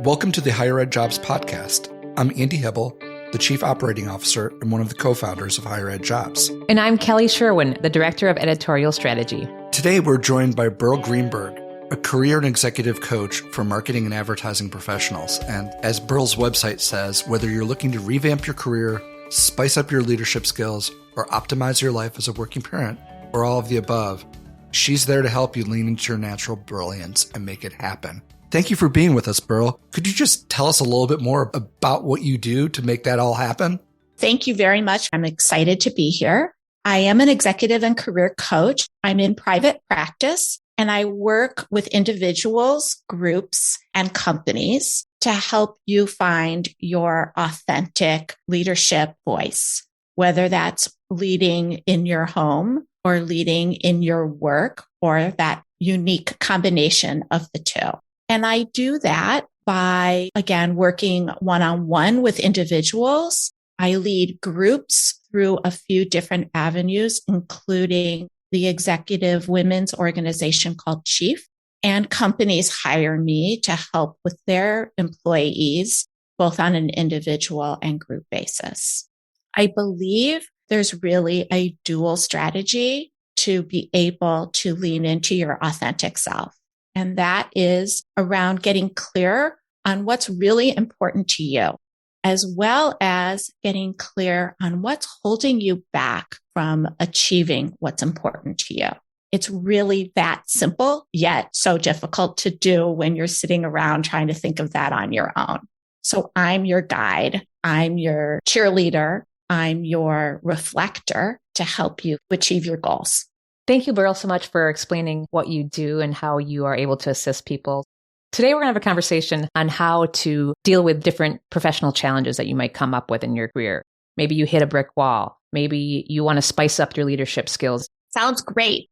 Welcome to the HigherEdJobs Podcast. I'm Andy Hibble, the Chief Operating Officer and one of the co-founders of HigherEdJobs. And I'm Kelly Sherwin, the Director of Editorial Strategy. Today, we're joined by Beryl Greenberg, a career and executive coach for marketing and advertising professionals. And as Beryl's website says, whether you're looking to revamp your career, spice up your leadership skills, or optimize your life as a working parent, or all of the above, she's there to help you lean into your natural brilliance and make it happen. Thank you for being with us, Beryl. Could you just tell us a little bit more about what you do to make that all happen? Thank you very much. I'm excited to be here. I am an executive and career coach. I'm in private practice, and I work with individuals, groups, and companies to help you find your authentic leadership voice, whether that's leading in your home or leading in your work or that unique combination of the two. And I do that by, again, working one-on-one with individuals. I lead groups through a few different avenues, including the executive women's organization called Chief, and companies hire me to help with their employees, both on an individual and group basis. I believe there's really a dual strategy to be able to lean into your authentic self. And that is around getting clear on what's really important to you, as well as getting clear on what's holding you back from achieving what's important to you. It's really that simple, yet so difficult to do when you're sitting around trying to think of that on your own. So I'm your guide. I'm your cheerleader. I'm your reflector to help you achieve your goals. Thank you, Beryl, so much for explaining what you do and how you are able to assist people. Today, we're going to have a conversation on how to deal with different professional challenges that you might come up with in your career. Maybe you hit a brick wall. Maybe you want to spice up your leadership skills. Sounds great.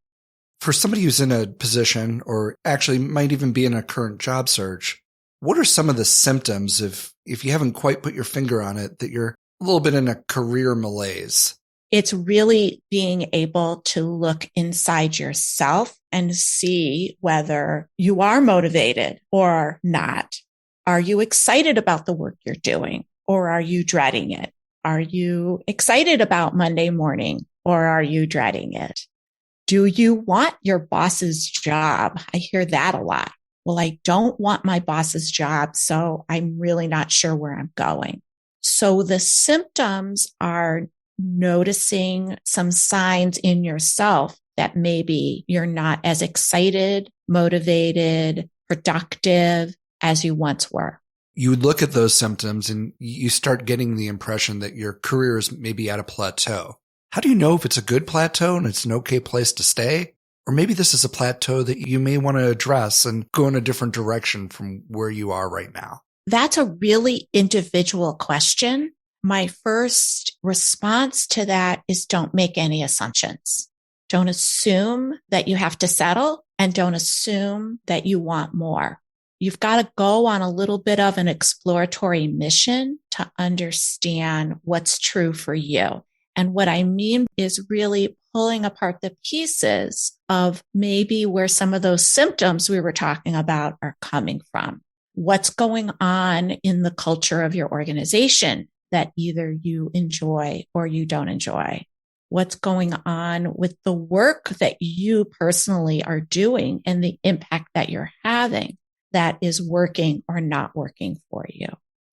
For somebody who's in a position or actually might even be in a current job search, what are some of the symptoms, if you haven't quite put your finger on it, that you're a little bit in a career malaise? It's really being able to look inside yourself and see whether you are motivated or not. Are you excited about the work you're doing, or are you dreading it? Are you excited about Monday morning, or are you dreading it? Do you want your boss's job? I hear that a lot. Well, I don't want my boss's job, so I'm really not sure where I'm going. So the symptoms are noticing some signs in yourself that maybe you're not as excited, motivated, productive as you once were. You would look at those symptoms and you start getting the impression that your career is maybe at a plateau. How do you know if it's a good plateau and it's an okay place to stay? Or maybe this is a plateau that you may want to address and go in a different direction from where you are right now? That's a really individual question. My first response to that is don't make any assumptions. Don't assume that you have to settle, and don't assume that you want more. You've got to go on a little bit of an exploratory mission to understand what's true for you. And what I mean is really pulling apart the pieces of maybe where some of those symptoms we were talking about are coming from. What's going on in the culture of your organization that either you enjoy or you don't enjoy? What's going on with the work that you personally are doing and the impact that you're having that is working or not working for you?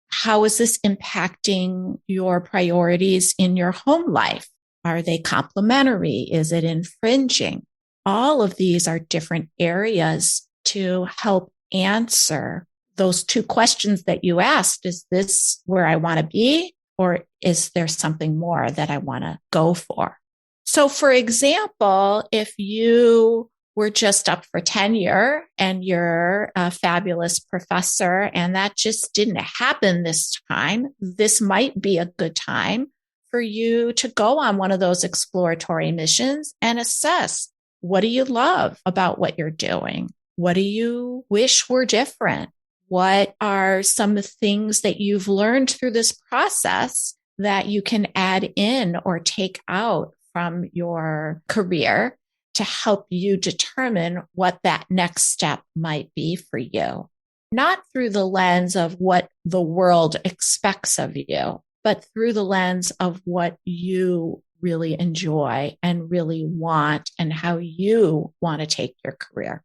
How is this impacting your priorities in your home life? Are they complementary? Is it infringing? All of these are different areas to help answer those two questions that you asked. Is this where I want to be? Or is there something more that I want to go for? So for example, if you were just up for tenure and you're a fabulous professor and that just didn't happen this time, this might be a good time for you to go on one of those exploratory missions and assess, what do you love about what you're doing? What do you wish were different? What are some things that you've learned through this process that you can add in or take out from your career to help you determine what that next step might be for you. Not through the lens of what the world expects of you, but through the lens of what you really enjoy and really want and how you want to take your career.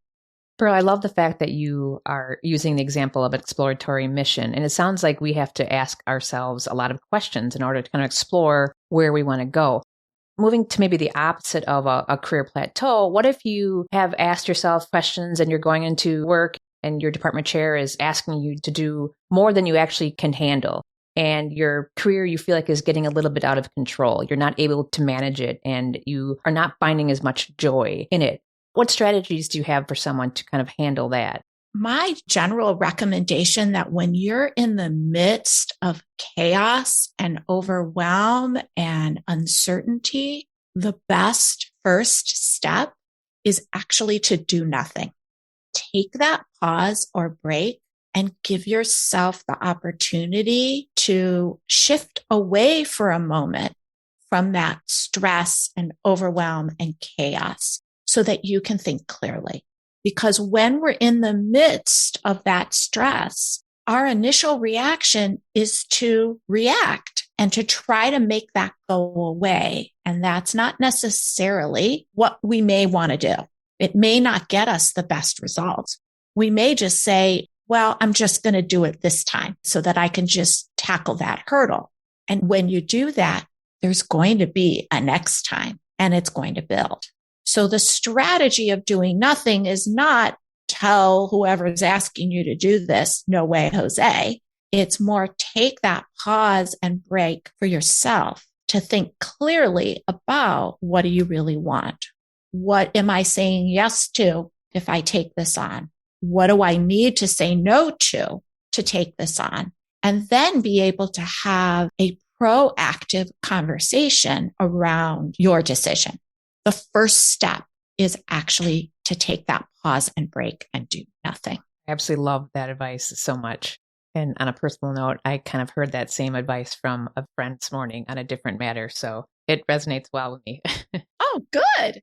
Pearl, I love the fact that you are using the example of an exploratory mission. And it sounds like we have to ask ourselves a lot of questions in order to kind of explore where we want to go. Moving to maybe the opposite of a career plateau, what if you have asked yourself questions and you're going into work and your department chair is asking you to do more than you actually can handle? And your career, you feel like, is getting a little bit out of control. You're not able to manage it and you are not finding as much joy in it. What strategies do you have for someone to kind of handle that? My general recommendation that when you're in the midst of chaos and overwhelm and uncertainty, the best first step is actually to do nothing. Take that pause or break and give yourself the opportunity to shift away for a moment from that stress and overwhelm and chaos so that you can think clearly. Because when we're in the midst of that stress, our initial reaction is to react and to try to make that go away. And that's not necessarily what we may want to do. It may not get us the best results. We may just say, well, I'm just going to do it this time so that I can just tackle that hurdle. And when you do that, there's going to be a next time and it's going to build. So the strategy of doing nothing is not tell whoever's asking you to do this, no way, Jose. It's more take that pause and break for yourself to think clearly about what do you really want? What am I saying yes to if I take this on? What do I need to say no to take this on? And then be able to have a proactive conversation around your decision. The first step is actually to take that pause and break and do nothing. I absolutely love that advice so much. And on a personal note, I kind of heard that same advice from a friend this morning on a different matter. So it resonates well with me. Oh, good.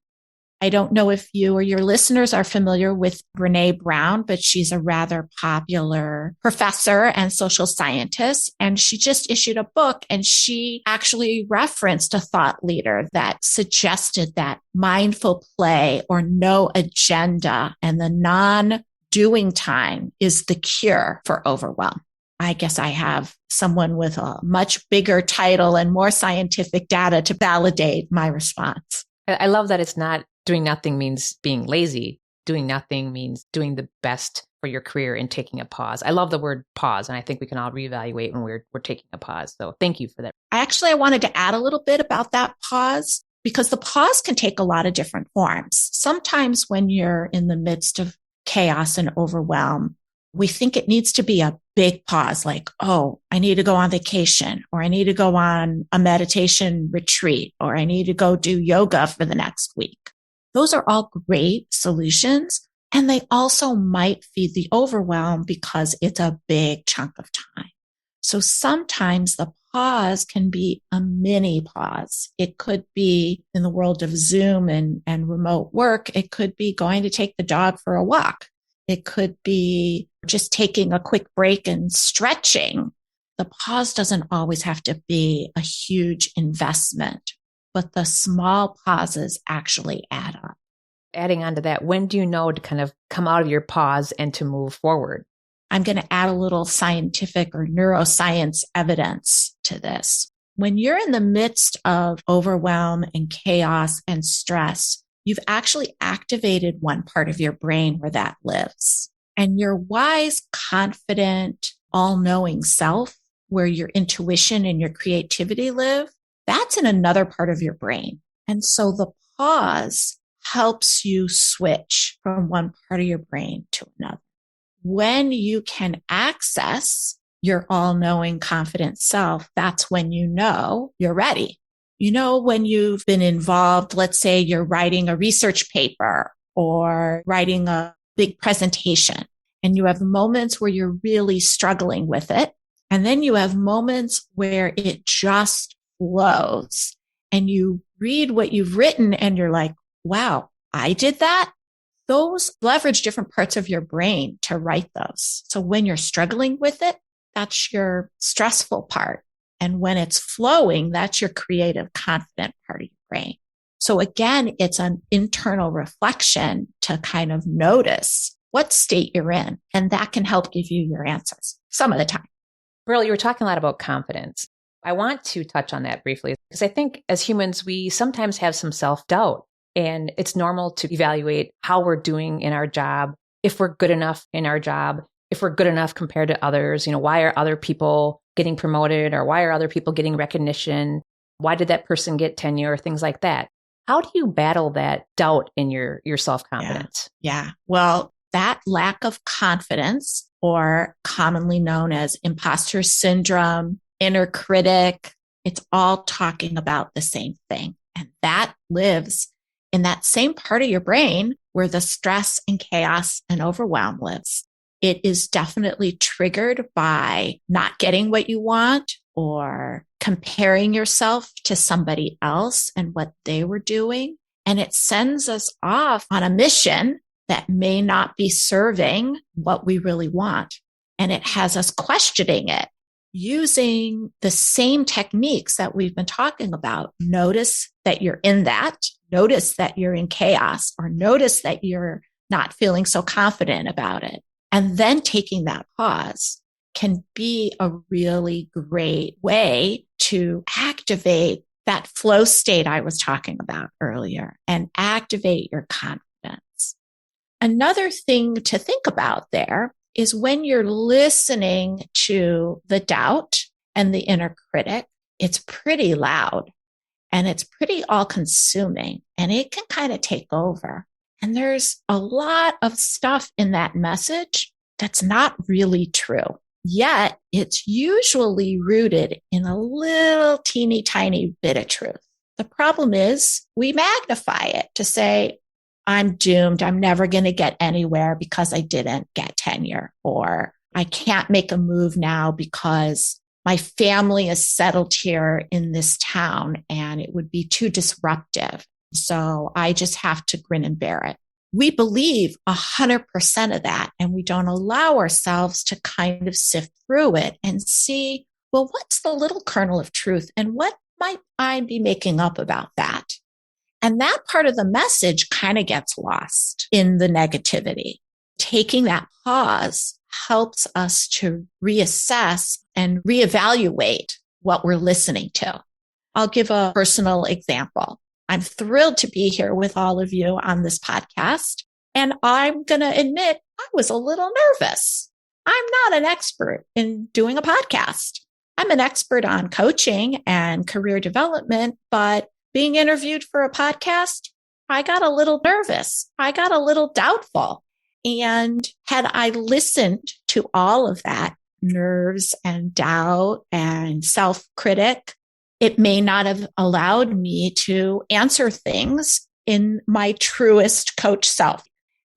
I don't know if you or your listeners are familiar with Brené Brown, but she's a rather popular professor and social scientist. And she just issued a book and she actually referenced a thought leader that suggested that mindful play or no agenda and the non-doing time is the cure for overwhelm. I guess I have someone with a much bigger title and more scientific data to validate my response. I love that it's not doing nothing means being lazy. Doing nothing means doing the best for your career and taking a pause. I love the word pause, and I think we can all reevaluate when we're taking a pause. So thank you for that. I wanted to add a little bit about that pause because the pause can take a lot of different forms. Sometimes when you're in the midst of chaos and overwhelm, we think it needs to be a big pause, like, oh, I need to go on vacation, or I need to go on a meditation retreat, or I need to go do yoga for the next week. Those are all great solutions. And they also might feed the overwhelm because it's a big chunk of time. So sometimes the pause can be a mini pause. It could be in the world of Zoom and remote work. It could be going to take the dog for a walk. It could be just taking a quick break and stretching. The pause doesn't always have to be a huge investment, but the small pauses actually add up. Adding on to that, when do you know to kind of come out of your pause and to move forward? I'm going to add a little scientific or neuroscience evidence to this. When you're in the midst of overwhelm and chaos and stress, you've actually activated one part of your brain where that lives. And your wise, confident, all-knowing self, where your intuition and your creativity live, that's in another part of your brain. And so the pause helps you switch from one part of your brain to another. When you can access your all-knowing, confident self, that's when you know you're ready. You know, when you've been involved, let's say you're writing a research paper or writing a big presentation, and you have moments where you're really struggling with it. And then you have moments where it just flows and you read what you've written and you're like, wow, I did that. Those leverage different parts of your brain to write those. So when you're struggling with it, that's your stressful part. And when it's flowing, that's your creative, confident part of your brain. So again, it's an internal reflection to kind of notice what state you're in. And that can help give you your answers some of the time. Beryl, you were talking a lot about confidence. I want to touch on that briefly because I think as humans, we sometimes have some self-doubt, and it's normal to evaluate how we're doing in our job, if we're good enough in our job, if we're good enough compared to others. Why are other people getting promoted, or why are other people getting recognition? Why did that person get tenure? Things like that. How do you battle that doubt in your self-confidence? Yeah. Well, that lack of confidence, or commonly known as imposter syndrome, inner critic, it's all talking about the same thing. And that lives in that same part of your brain where the stress and chaos and overwhelm lives. It is definitely triggered by not getting what you want, or comparing yourself to somebody else and what they were doing. And it sends us off on a mission that may not be serving what we really want. And it has us questioning it using the same techniques that we've been talking about. Notice that you're in that. Notice that you're in chaos, or notice that you're not feeling so confident about it. And then taking that pause can be a really great way to activate that flow state I was talking about earlier and activate your confidence. Another thing to think about there is when you're listening to the doubt and the inner critic, it's pretty loud and it's pretty all consuming, and it can kind of take over. And there's a lot of stuff in that message that's not really true. Yet it's usually rooted in a little teeny tiny bit of truth. The problem is we magnify it to say, I'm doomed. I'm never going to get anywhere because I didn't get tenure, or I can't make a move now because my family is settled here in this town and it would be too disruptive. So I just have to grin and bear it. We believe 100% of that, and we don't allow ourselves to kind of sift through it and see, well, what's the little kernel of truth and what might I be making up about that? And that part of the message kind of gets lost in the negativity. Taking that pause helps us to reassess and reevaluate what we're listening to. I'll give a personal example. I'm thrilled to be here with all of you on this podcast. And I'm going to admit I was a little nervous. I'm not an expert in doing a podcast. I'm an expert on coaching and career development, but being interviewed for a podcast, I got a little nervous. I got a little doubtful. And had I listened to all of that nerves and doubt and self-critic, it may not have allowed me to answer things in my truest coach self.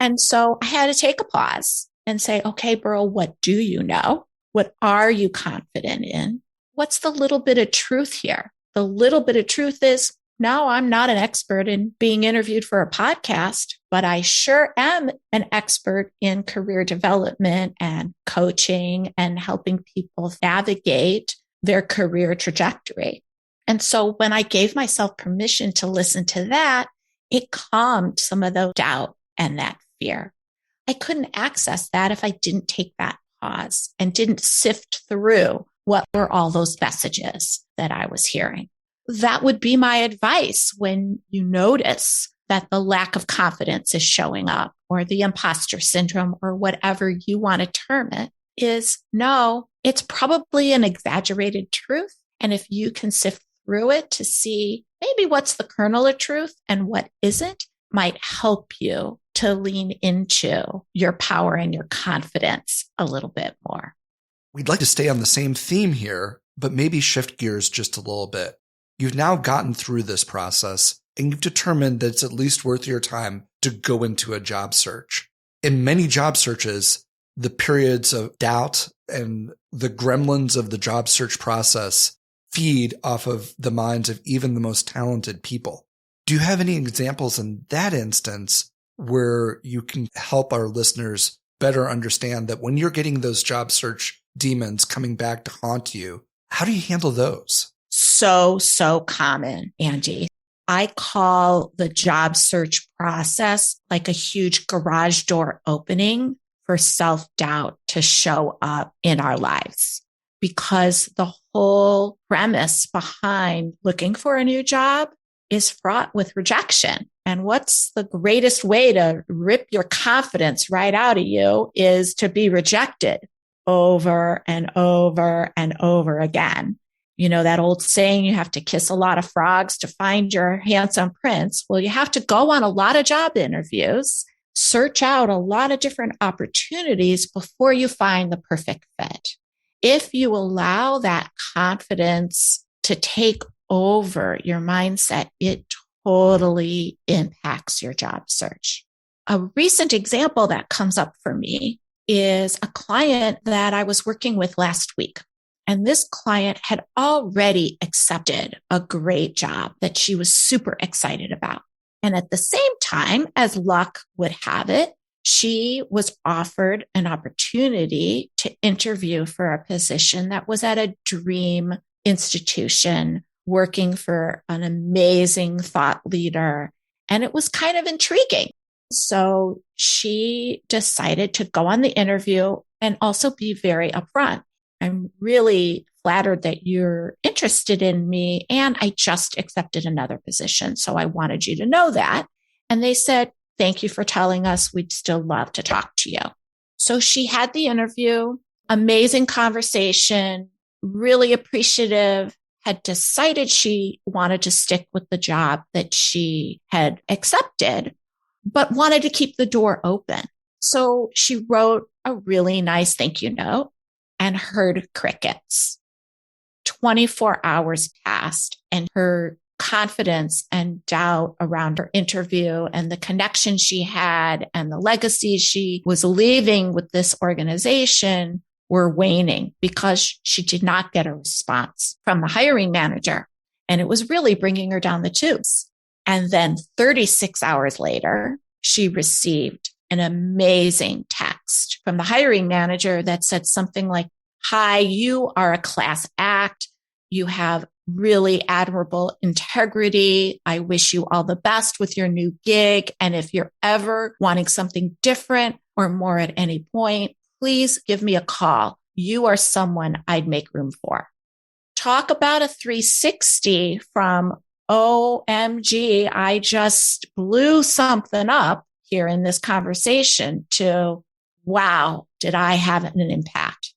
And so I had to take a pause and say, okay, Beryl, what do you know? What are you confident in? What's the little bit of truth here? The little bit of truth is, no, I'm not an expert in being interviewed for a podcast, but I sure am an expert in career development and coaching and helping people navigate their career trajectory. And so when I gave myself permission to listen to that, it calmed some of the doubt and that fear. I couldn't access that if I didn't take that pause and didn't sift through what were all those messages that I was hearing. That would be my advice when you notice that the lack of confidence is showing up, or the imposter syndrome, or whatever you want to term it, is no, it's probably an exaggerated truth. And if you can sift through it to see maybe what's the kernel of truth and what isn't, might help you to lean into your power and your confidence a little bit more. We'd like to stay on the same theme here, but maybe shift gears just a little bit. You've now gotten through this process and you've determined that it's at least worth your time to go into a job search. In many job searches, the periods of doubt and the gremlins of the job search process feed off of the minds of even the most talented people. Do you have any examples in that instance where you can help our listeners better understand that when you're getting those job search demons coming back to haunt you, how do you handle those? So common, Andy. I call the job search process like a huge garage door opening for self-doubt to show up in our lives, because the whole premise behind looking for a new job is fraught with rejection. And what's the greatest way to rip your confidence right out of you is to be rejected over and over and over again. You know, that old saying, you have to kiss a lot of frogs to find your handsome prince. Well, you have to go on a lot of job interviews, search out a lot of different opportunities before you find the perfect fit. If you allow that confidence to take over your mindset, it totally impacts your job search. A recent example that comes up for me is a client that I was working with last week. And this client had already accepted a great job that she was super excited about. And at the same time, as luck would have it, she was offered an opportunity to interview for a position that was at a dream institution, working for an amazing thought leader. And it was kind of intriguing. So she decided to go on the interview and also be very upfront. I'm really flattered that you're interested in me, and I just accepted another position. So I wanted you to know that. And they said, thank you for telling us. We'd still love to talk to you. So she had the interview, amazing conversation, really appreciative, had decided she wanted to stick with the job that she had accepted, but wanted to keep the door open. So she wrote a really nice thank you note and heard crickets. 24 hours passed, and her confidence and doubt around her interview and the connection she had and the legacy she was leaving with this organization were waning because she did not get a response from the hiring manager. And it was really bringing her down the tubes. And then 36 hours later, she received an amazing text from the hiring manager that said something like, "Hi, you are a class act. You have really admirable integrity. I wish you all the best with your new gig. And if you're ever wanting something different or more at any point, please give me a call. You are someone I'd make room for." Talk about a 360 from, OMG, I just blew something up here in this conversation, to, wow, did I have an impact?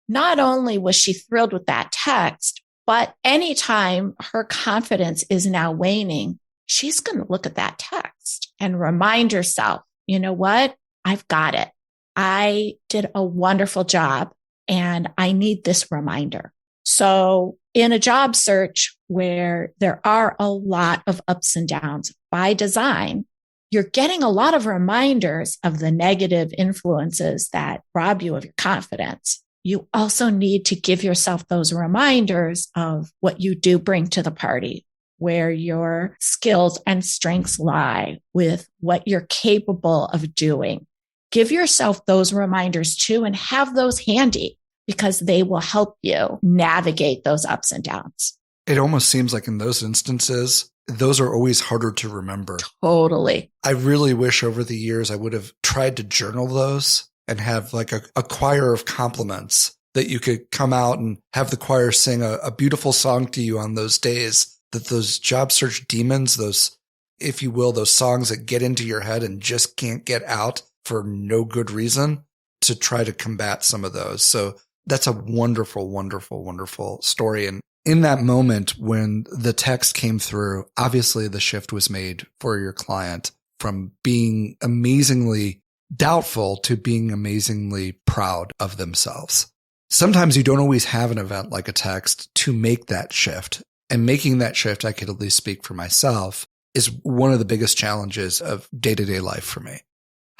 Not only was she thrilled with that text, but anytime her confidence is now waning, she's going to look at that text and remind herself, you know what? I've got it. I did a wonderful job and I need this reminder. So in a job search where there are a lot of ups and downs by design, you're getting a lot of reminders of the negative influences that rob you of your confidence. You also need to give yourself those reminders of what you do bring to the party, where your skills and strengths lie, with what you're capable of doing. Give yourself those reminders too, and have those handy, because they will help you navigate those ups and downs. It almost seems like in those instances, those are always harder to remember. Totally. I really wish over the years I would have tried to journal those and have like a choir of compliments that you could come out and have the choir sing a beautiful song to you on those days, that those job search demons, those, if you will, those songs that get into your head and just can't get out for no good reason, to try to combat some of those. So that's a wonderful, wonderful, wonderful story. And in that moment when the text came through, obviously the shift was made for your client from being amazingly doubtful to being amazingly proud of themselves. Sometimes you don't always have an event like a text to make that shift. And making that shift, I could at least speak for myself, is one of the biggest challenges of day-to-day life for me.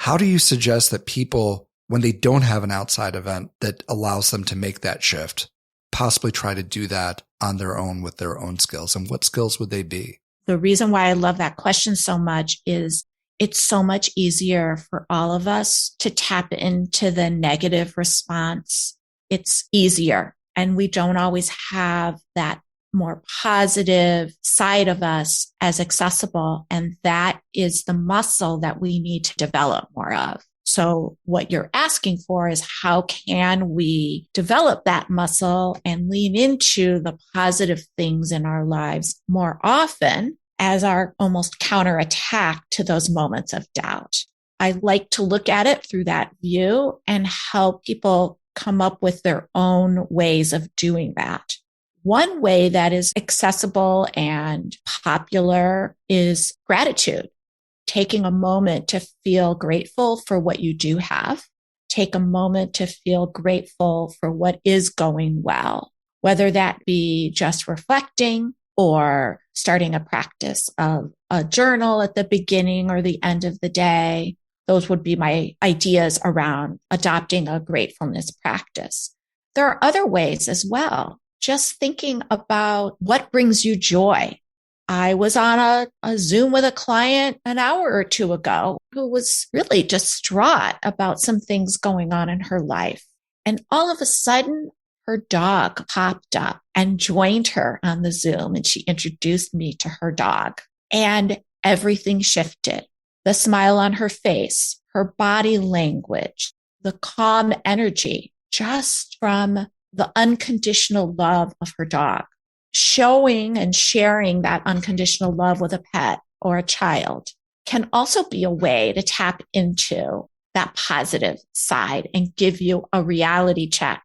How do you suggest that people, when they don't have an outside event that allows them to make that shift, possibly try to do that on their own with their own skills? And what skills would they be? The reason why I love that question so much is it's so much easier for all of us to tap into the negative response. It's easier. And we don't always have that more positive side of us as accessible. And that is the muscle that we need to develop more of. So what you're asking for is how can we develop that muscle and lean into the positive things in our lives more often as our almost counterattack to those moments of doubt. I like to look at it through that view and help people come up with their own ways of doing that. One way that is accessible and popular is gratitude. Taking a moment to feel grateful for what you do have. Take a moment to feel grateful for what is going well, whether that be just reflecting or starting a practice of a journal at the beginning or the end of the day. Those would be my ideas around adopting a gratefulness practice. There are other ways as well. Just thinking about what brings you joy. I was on a Zoom with a client an hour or two ago who was really distraught about some things going on in her life. And all of a sudden, her dog popped up and joined her on the Zoom, and she introduced me to her dog. And everything shifted. The smile on her face, her body language, the calm energy, just from the unconditional love of her dog. Showing and sharing that unconditional love with a pet or a child can also be a way to tap into that positive side and give you a reality check.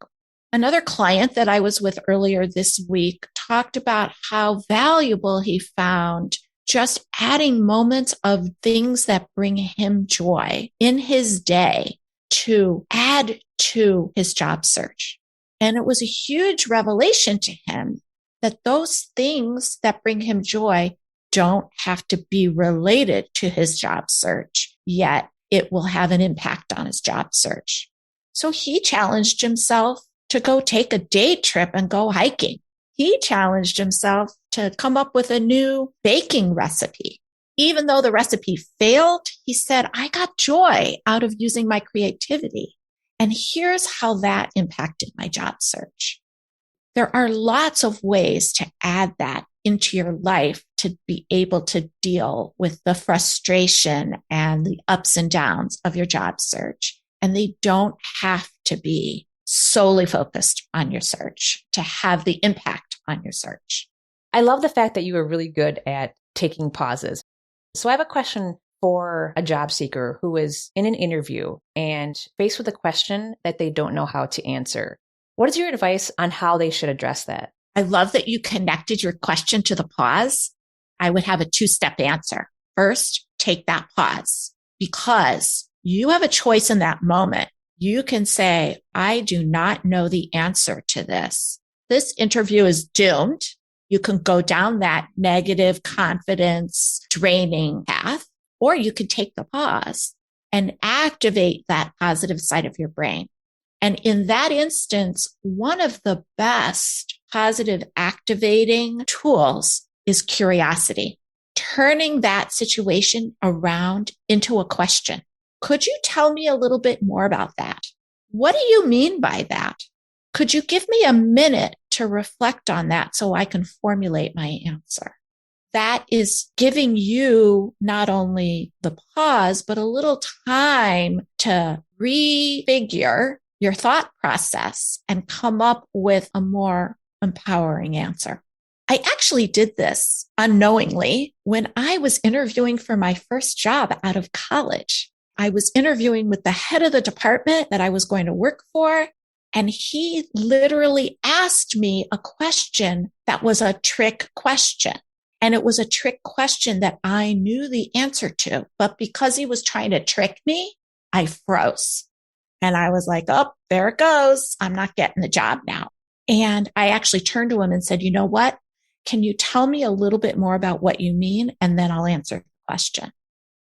Another client that I was with earlier this week talked about how valuable he found just adding moments of things that bring him joy in his day to add to his job search. And it was a huge revelation to him that those things that bring him joy don't have to be related to his job search, yet it will have an impact on his job search. So he challenged himself to go take a day trip and go hiking. He challenged himself to come up with a new baking recipe. Even though the recipe failed, he said, I got joy out of using my creativity. And here's how that impacted my job search. There are lots of ways to add that into your life to be able to deal with the frustration and the ups and downs of your job search. And they don't have to be solely focused on your search to have the impact on your search. I love the fact that you are really good at taking pauses. So I have a question for a job seeker who is in an interview and faced with a question that they don't know how to answer. What is your advice on how they should address that? I love that you connected your question to the pause. I would have a two-step answer. First, take that pause because you have a choice in that moment. You can say, I do not know the answer to this. This interview is doomed. You can go down that negative confidence draining path, or you can take the pause and activate that positive side of your brain. And in that instance, one of the best positive activating tools is curiosity, turning that situation around into a question. Could you tell me a little bit more about that? What do you mean by that? Could you give me a minute to reflect on that so I can formulate my answer? That is giving you not only the pause, but a little time to refigure your thought process and come up with a more empowering answer. I actually did this unknowingly when I was interviewing for my first job out of college. I was interviewing with the head of the department that I was going to work for, and he literally asked me a question that was a trick question. And it was a trick question that I knew the answer to, but because he was trying to trick me, I froze. And I was like, oh, there it goes. I'm not getting the job now. And I actually turned to him and said, you know what? Can you tell me a little bit more about what you mean? And then I'll answer the question.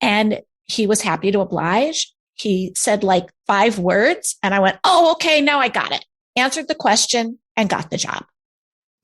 And he was happy to oblige. He said like 5 words and I went, oh, okay, now I got it. Answered the question and got the job.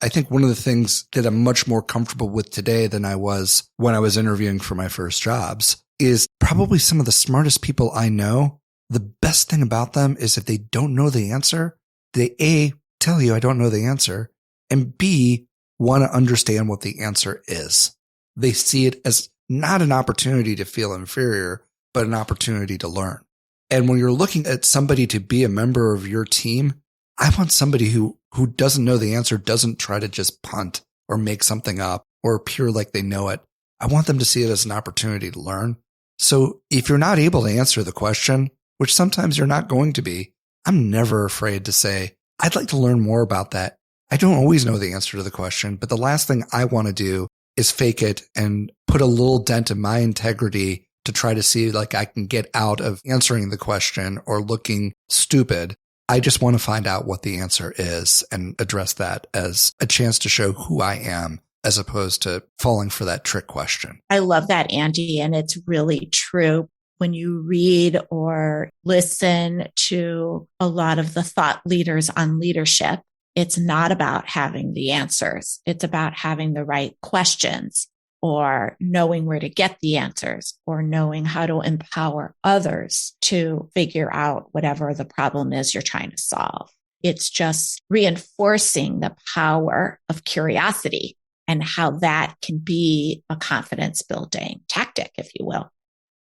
I think one of the things that I'm much more comfortable with today than I was when I was interviewing for my first jobs is probably some of the smartest people I know. The best thing about them is if they don't know the answer, they A, tell you I don't know the answer, and B, want to understand what the answer is. They see it as not an opportunity to feel inferior, but an opportunity to learn. And when you're looking at somebody to be a member of your team, I want somebody who doesn't know the answer, doesn't try to just punt or make something up or appear like they know it. I want them to see it as an opportunity to learn. So if you're not able to answer the question, which sometimes you're not going to be, I'm never afraid to say, I'd like to learn more about that. I don't always know the answer to the question, but the last thing I want to do is fake it and put a little dent in my integrity to try to see like I can get out of answering the question or looking stupid. I just want to find out what the answer is and address that as a chance to show who I am as opposed to falling for that trick question. I love that, Andy. And it's really true. When you read or listen to a lot of the thought leaders on leadership, it's not about having the answers. It's about having the right questions or knowing where to get the answers or knowing how to empower others to figure out whatever the problem is you're trying to solve. It's just reinforcing the power of curiosity and how that can be a confidence building tactic, if you will.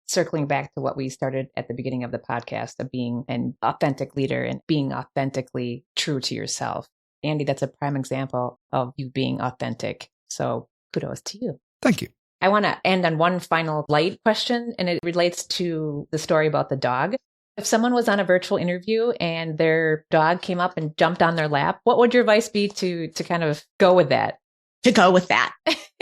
Circling back to what we started at the beginning of the podcast of being an authentic leader and being authentically true to yourself. Andy, that's a prime example of you being authentic. So kudos to you. Thank you. I want to end on one final light question, and it relates to the story about the dog. If someone was on a virtual interview and their dog came up and jumped on their lap, what would your advice be to kind of go with that? To go with that,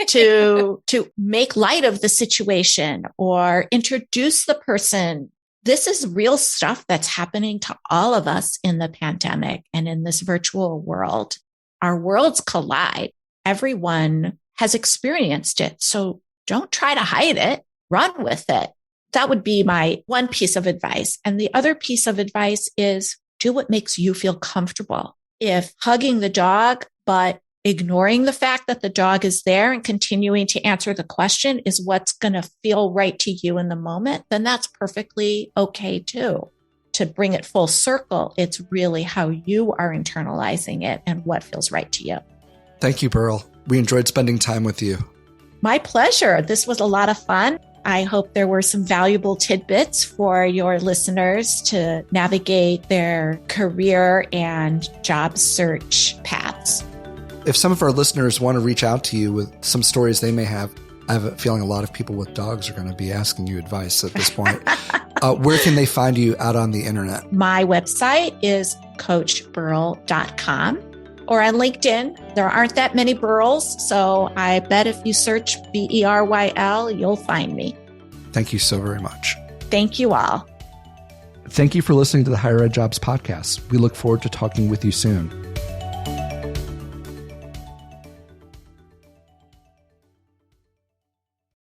to make light of the situation or introduce the person. This is real stuff that's happening to all of us in the pandemic and in this virtual world. Our worlds collide. Everyone has experienced it. So don't try to hide it. Run with it. That would be my one piece of advice. And the other piece of advice is do what makes you feel comfortable. If hugging the dog, but ignoring the fact that the dog is there and continuing to answer the question is what's going to feel right to you in the moment, then that's perfectly okay too. To bring it full circle, it's really how you are internalizing it and what feels right to you. Thank you, Beryl. We enjoyed spending time with you. My pleasure. This was a lot of fun. I hope there were some valuable tidbits for your listeners to navigate their career and job search paths. If some of our listeners want to reach out to you with some stories they may have, I have a feeling a lot of people with dogs are going to be asking you advice at this point. Where can they find you out on the internet? My website is coachberyl.com. Or on LinkedIn. There aren't that many Beryls, so I bet if you search Beryl, you'll find me. Thank you so very much. Thank you all. Thank you for listening to the Higher Ed Jobs Podcast. We look forward to talking with you soon.